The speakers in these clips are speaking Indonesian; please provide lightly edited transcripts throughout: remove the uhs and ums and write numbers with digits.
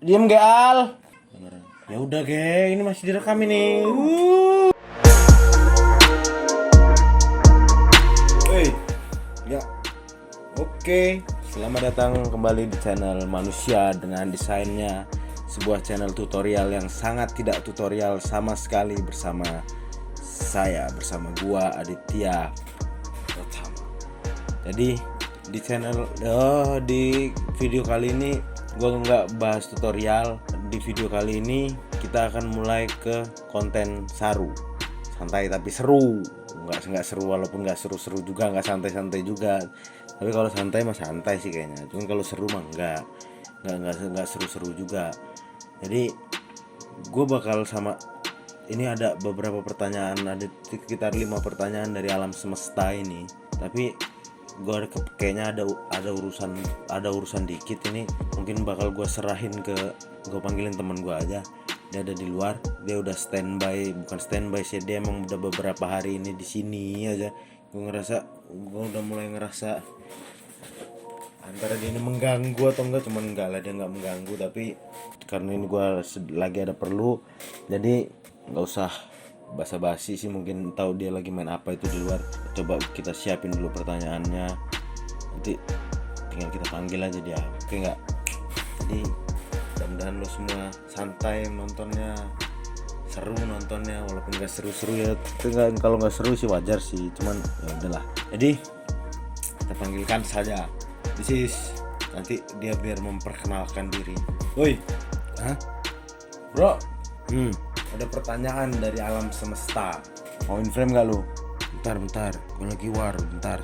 Diam ge Al. Ya udah ge, ini masih direkam ini. Hey, ya, oke. Selamat datang kembali di channel Manusia dengan Desainnya, sebuah channel tutorial yang sangat tidak tutorial sama sekali bersama gua Aditya Pratama. Jadi di di video kali ini gua nggak bahas tutorial. Di video kali ini kita akan mulai ke konten saru, santai tapi seru. Nggak seru, walaupun nggak seru-seru juga, nggak santai-santai juga. Tapi kalau santai mah santai sih kayaknya. Cuman kalau seru mah nggak seru-seru juga. Jadi gue bakal ini ada beberapa pertanyaan, ada sekitar 5 pertanyaan dari alam semesta ini. Tapi kayaknya ada urusan dikit ini. Mungkin bakal gue panggilin teman gue aja. Dia ada di luar, dia udah bukan standby sih, dia emang udah beberapa hari ini di sini aja. Gue udah mulai ngerasa antara dia ini mengganggu atau enggak. Cuman enggak lah, dia nggak mengganggu, tapi karena ini gue lagi ada perlu, jadi nggak usah basa-basi sih. Mungkin tahu dia lagi main apa itu di luar. Coba kita siapin dulu pertanyaannya, nanti tinggal kita panggil aja dia. Oke nggak? Jadi mudah-mudahan lo semua santai nontonnya, seru nontonnya, walaupun nggak seru-seru ya. Kalau nggak seru sih wajar sih, cuman ya udahlah. Jadi kita panggilkan saja. Nanti dia biar memperkenalkan diri. Woi, bro, ada pertanyaan dari alam semesta. Mau in frame gak lu? Bentar, gue lagi bentar.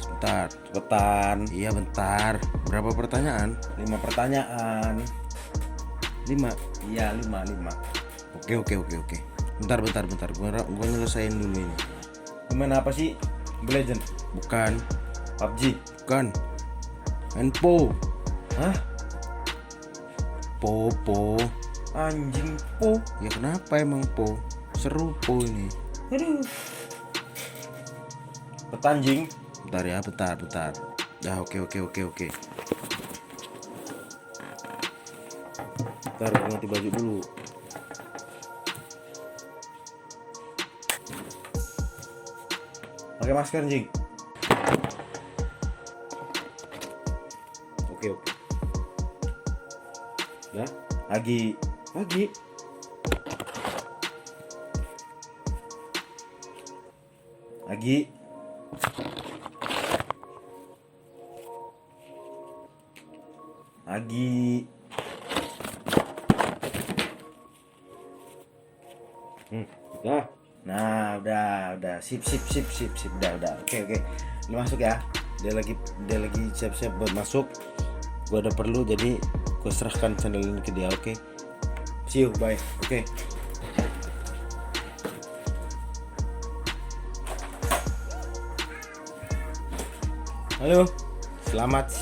Cepetan. Iya bentar. Berapa pertanyaan? 5 pertanyaan. 5? Iya 5. Oke. Bentar. Gue nyelesain dulu ini. Gimana apa sih? Mobile Legend? Bukan. PUBG? Bukan. Po. Hah? Po. Anjing Po. Ya kenapa emang Po? Seru Po ini. Aduh. Petanjing. Bentar ya, bentar. Ya oke. Bentar, ganti baju dulu. Pakai masker anjing. Oke. Ya, Agi. Udah. Nah, udah. Sip. Udah. Oke. Lu masuk ya. Dia lagi siap-siap buat masuk. Gua ada perlu, jadi gua serahkan channel ini ke dia, oke? See you, bye. Oke. Halo. Selamat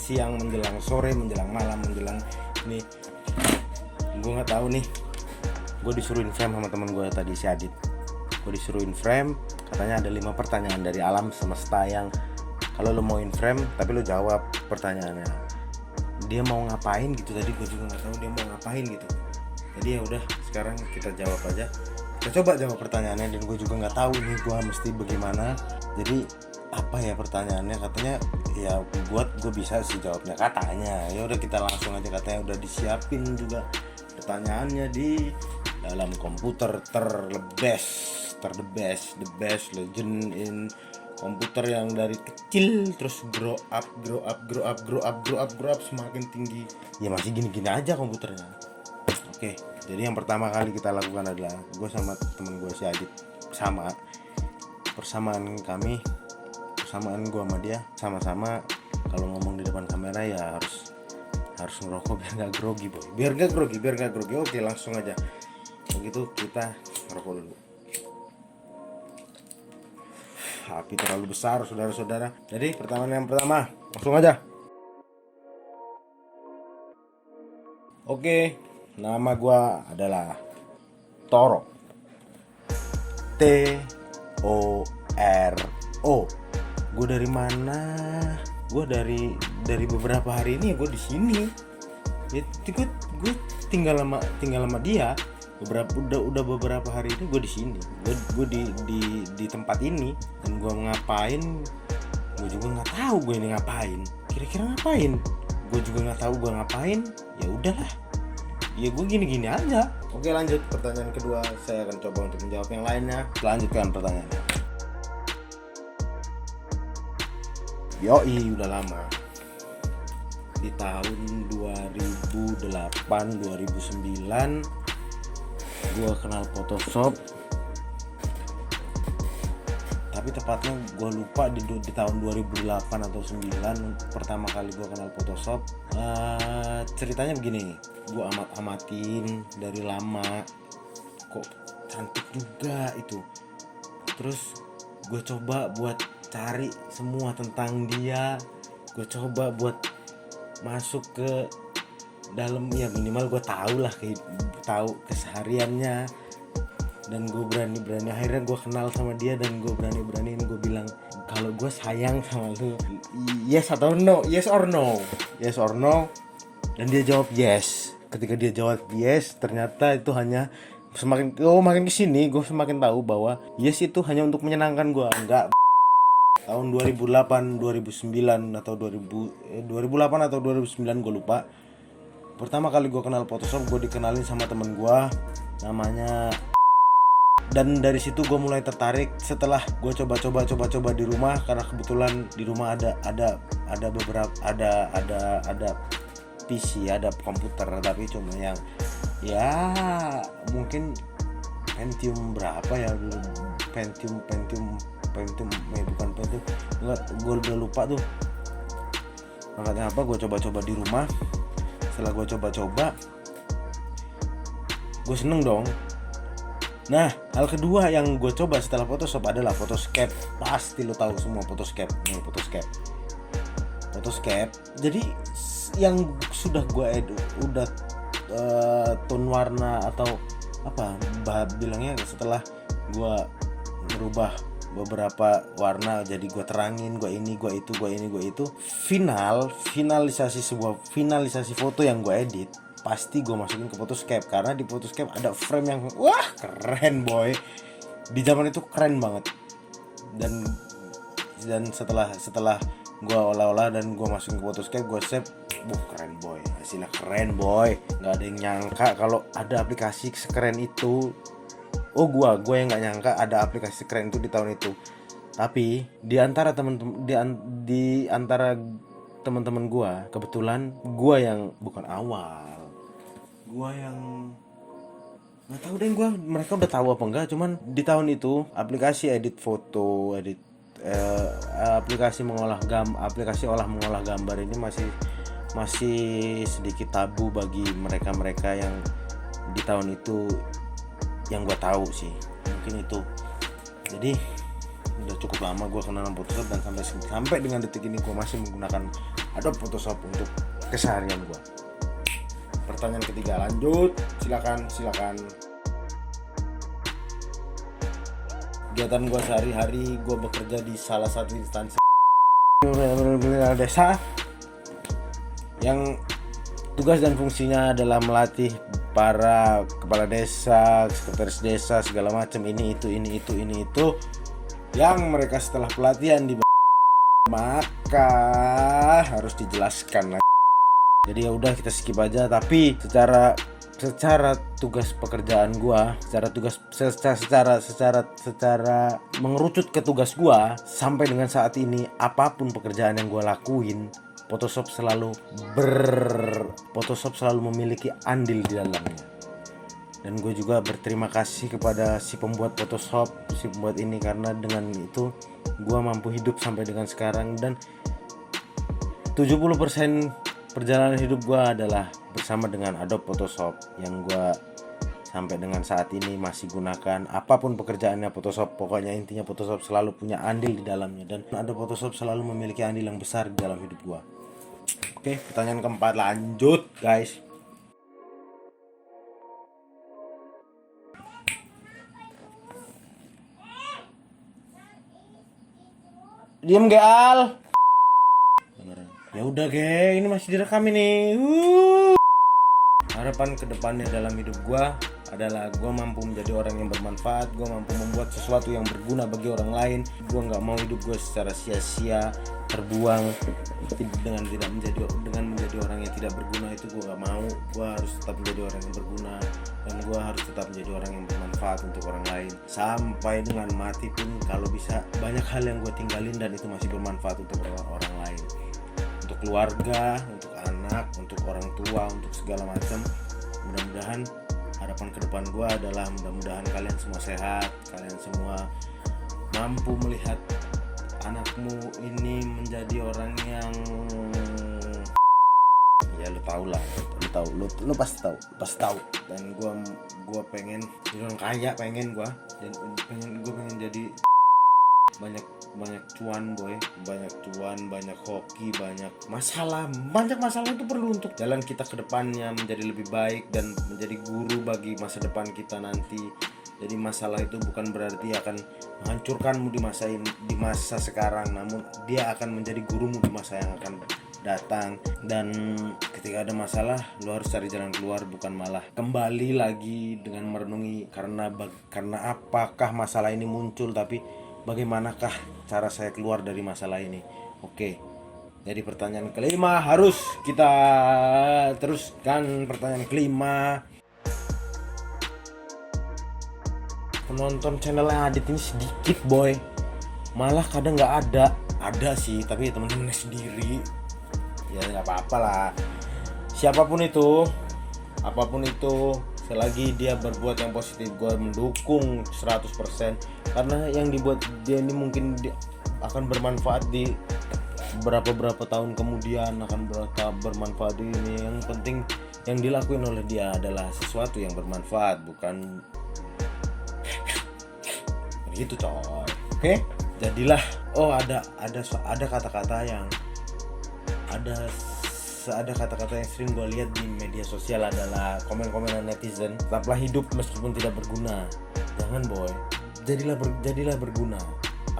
siang menjelang sore, menjelang malam, menjelang ini. Gue nggak tahu nih. Gue disuruh frame sama teman gue tadi, si Adit. Gue disuruh frame, katanya ada 5 pertanyaan dari alam semesta yang kalau lo mau frame tapi lo jawab pertanyaannya. Dia mau ngapain gitu tadi, gue juga nggak tahu dia mau ngapain gitu. Jadi ya udah, sekarang kita jawab aja. Kita coba jawab pertanyaannya, dan gue juga nggak tahu nih gue mesti bagaimana. Jadi apa ya pertanyaannya, katanya ya buat gue bisa sih jawabnya katanya. Ya udah kita langsung aja, katanya udah disiapin juga pertanyaannya di dalam komputer the best legend in komputer yang dari kecil terus grow up semakin tinggi. Ya masih gini-gini aja komputernya. Oke, jadi yang pertama kali kita lakukan adalah gue sama temen gue si Adit, persamaan gue sama dia sama-sama kalau ngomong di depan kamera ya harus ngerokok biar nggak grogi. Oke, langsung aja begitu, kita ngerokok dulu. Api terlalu besar saudara-saudara. Jadi pertanyaan yang pertama, langsung aja. Oke, nama gue adalah Toro. Toro. Gue dari mana? Gue dari beberapa hari ini gue di sini. Ya gue tinggal sama dia udah beberapa hari ini. Gue di sini, gue di tempat ini, dan gue ngapain gue juga nggak tahu. Gue ini ngapain, kira-kira ngapain gue juga nggak tahu gue ngapain. Ya udahlah, ya gue gini-gini aja. Oke, lanjut pertanyaan kedua. Saya akan coba untuk menjawab yang lainnya. Lanjutkan pertanyaannya. Yoi, udah lama. Di tahun 2008-2009 gue kenal Photoshop, tapi tepatnya gue lupa di tahun 2008 atau 2009 pertama kali gue kenal Photoshop. Ceritanya begini, gue amatin dari lama, kok cantik juga itu. Terus gue coba buat cari semua tentang dia, gue coba buat masuk ke dalam, ya minimal gue tahu kesehariannya, dan gue berani akhirnya gue kenal sama dia, dan gue beraniin gue bilang kalau gue sayang sama lu, yes atau no, yes or no, dan dia jawab yes. Ketika dia jawab yes, ternyata itu hanya makin kesini gue semakin tahu bahwa yes itu hanya untuk menyenangkan gue. Enggak. Tahun 2008, 2009 atau 2008 atau 2009 gue lupa. Pertama kali gue kenal Photoshop, gue dikenalin sama temen gue namanya, dan dari situ gue mulai tertarik. Setelah gue coba di rumah, karena kebetulan di rumah ada beberapa ada PC, ada komputer, tapi cuma yang ya mungkin Pentium berapa ya dulu, Pentium bukan Pentium, gue udah lupa tuh. Makanya apa, gue coba di rumah. Setelah gue coba, gue seneng dong. Nah, hal kedua yang gue coba setelah Photoshop adalah Photoscape. Pasti lo tahu semua Photoscape. Nih, Photoscape. Jadi yang sudah gue tone warna atau apa bilangnya, setelah gue merubah beberapa warna jadi gue terangin, gue ini, gue itu, finalisasi foto yang gue edit pasti gue masukin ke Photoscape, karena di Photoscape ada frame yang wah keren boy, di zaman itu keren banget. Dan setelah gue olah dan gue masukin ke Photoscape, gue save, keren boy, hasilnya keren boy. Nggak ada yang nyangka kalau ada aplikasi sekeren itu. Gue yang nggak nyangka ada aplikasi keren itu di tahun itu. Tapi di antara teman-teman gue, kebetulan gue yang bukan awal, gue yang nggak tahu deh, mereka udah tahu apa enggak. Cuman di tahun itu aplikasi edit foto, aplikasi olah mengolah gambar ini masih sedikit tabu bagi mereka yang di tahun itu, yang gue tahu sih mungkin itu. Jadi udah cukup lama gue kenal Photoshop, dan sampai dengan detik ini gue masih menggunakan Adobe Photoshop untuk keseharian gue. Pertanyaan ketiga, lanjut, silakan. Kegiatan gue sehari-hari, gue bekerja di salah satu instansi desa yang tugas dan fungsinya adalah melatih para kepala desa, sekretaris desa, segala macam, ini itu yang mereka setelah pelatihan di maka harus dijelaskan lagi. Jadi ya udah, kita skip aja. Tapi secara tugas pekerjaan gua, secara mengerucut ke tugas gua sampai dengan saat ini, apapun pekerjaan yang gua lakuin, Photoshop selalu memiliki andil di dalamnya. Dan gue juga berterima kasih kepada si pembuat Photoshop, si pembuat ini, karena dengan itu gue mampu hidup sampai dengan sekarang. Dan 70% perjalanan hidup gue adalah bersama dengan Adobe Photoshop, yang gue sampai dengan saat ini masih gunakan. Apapun pekerjaannya Photoshop, pokoknya intinya Photoshop selalu punya andil di dalamnya, dan Adobe Photoshop selalu memiliki andil yang besar di dalam hidup gue. Oke, pertanyaan keempat, lanjut guys. Diam Al. Ya udah ge, ini masih direkam ini. harapan kedepannya dalam hidup gue adalah gue mampu menjadi orang yang bermanfaat, gue mampu membuat sesuatu yang berguna bagi orang lain. Gue nggak mau hidup gue secara sia-sia terbuang dengan menjadi orang yang tidak berguna. Itu gue nggak mau. Gue harus tetap menjadi orang yang berguna, dan gue harus tetap menjadi orang yang bermanfaat untuk orang lain sampai dengan mati pun. Kalau bisa, banyak hal yang gue tinggalin dan itu masih bermanfaat untuk orang lain, untuk keluarga, untuk anak, untuk orang tua, untuk segala macam. Mudah-mudahan harapan ke depan gue adalah mudah-mudahan kalian semua sehat, kalian semua mampu melihat anakmu ini menjadi orang yang ya lu pasti tahu. Dan gue pengen jadi orang kaya, pengen jadi banyak cuan boy, banyak hoki, banyak masalah itu perlu untuk jalan kita ke depannya menjadi lebih baik dan menjadi guru bagi masa depan kita nanti. Jadi masalah itu bukan berarti akan menghancurkanmu di masa sekarang, namun dia akan menjadi gurumu di masa yang akan datang. Dan ketika ada masalah, lo harus cari jalan keluar, bukan malah kembali lagi dengan merenungi karena apakah masalah ini muncul, tapi bagaimanakah cara saya keluar dari masalah ini. Oke. Jadi pertanyaan kelima harus kita teruskan. Pertanyaan kelima, penonton channelnya Adit ini sedikit boy, malah kadang nggak ada sih, tapi teman-temannya sendiri. Ya nggak apa-apa lah, apapun itu, selagi dia berbuat yang positif, gue mendukung 100%. Karena yang dibuat dia ini mungkin akan bermanfaat di beberapa tahun kemudian, akan bermanfaat di ini. Yang penting yang dilakuin oleh dia adalah sesuatu yang bermanfaat, bukan gitu coy. Oke? Jadilah ada kata-kata yang sering gue lihat di media sosial adalah komen-komenan netizen. Tetaplah hidup meskipun tidak berguna. Jangan boy, jadilah berguna.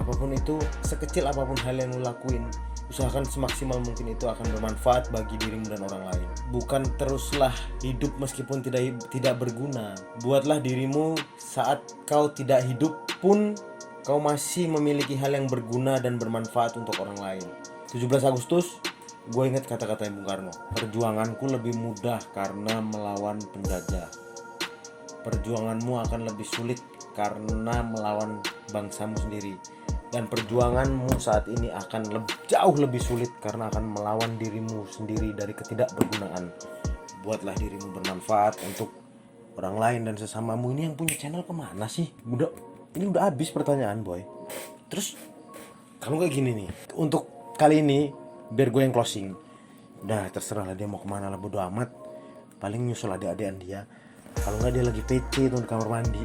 Apapun itu, sekecil apapun hal yang lo lakuin, usahakan semaksimal mungkin itu akan bermanfaat bagi dirimu dan orang lain. Bukan teruslah hidup meskipun tidak berguna. Buatlah dirimu saat kau tidak hidup pun kau masih memiliki hal yang berguna dan bermanfaat untuk orang lain. 17 Agustus, gue ingat kata-kata Bung Karno. Perjuanganku lebih mudah karena melawan penjajah. Perjuanganmu akan lebih sulit karena melawan bangsamu sendiri. Dan perjuanganmu saat ini akan jauh lebih sulit karena akan melawan dirimu sendiri dari ketidakbergunaan. Buatlah dirimu bermanfaat untuk orang lain dan sesamamu. Ini yang punya channel kemana sih? Ini udah habis pertanyaan boy. Terus kamu kayak gini nih, untuk kali ini biar gue yang closing. Udah terserah lah dia mau kemana lah, bodo amat. Paling nyusul adik-adikan dia. Kalau nggak dia lagi PC tuh di kamar mandi.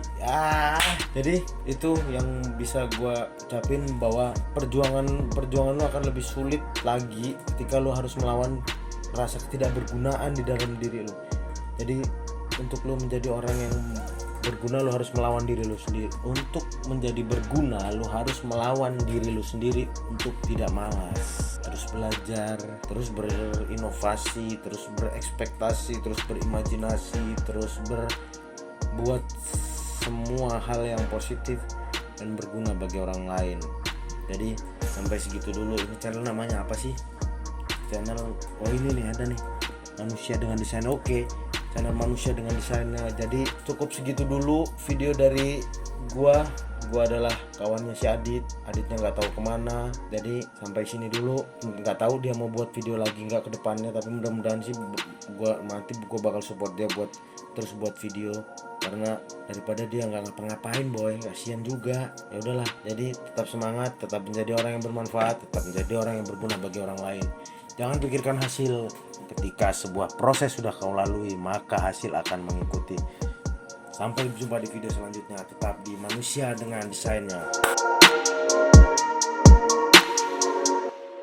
Jadi itu yang bisa gue ucapin, bahwa perjuangan lo akan lebih sulit lagi ketika lo harus melawan rasa ketidakbergunaan di dalam diri lo. Jadi untuk lo menjadi orang yang berguna, lo harus melawan diri lo sendiri. Untuk menjadi berguna, lo harus melawan diri lo sendiri untuk tidak malas. Terus belajar, terus berinovasi, terus berekspektasi, terus berimajinasi, terus berbuat semua hal yang positif dan berguna bagi orang lain. Jadi sampai segitu dulu. Ini channel namanya apa sih? Channel, ini nih ada nih, Manusia dengan Desain. Oke, channel Manusia dengan Desainnya. Jadi cukup segitu dulu video dari gua adalah kawannya si Aditnya nggak tahu kemana. Jadi sampai sini dulu. Nggak tahu dia mau buat video lagi nggak ke depannya, tapi mudah-mudahan sih gua bakal support dia buat terus buat video, karena daripada dia nggak ngapa-ngapain boy, kasihan juga. Ya udahlah, jadi tetap semangat, tetap menjadi orang yang bermanfaat, tetap menjadi orang yang berguna bagi orang lain. Jangan pikirkan hasil. Ketika sebuah proses sudah kau lalui, maka hasil akan mengikuti. Sampai jumpa di video selanjutnya. Tetap di Manusia dengan Desainnya.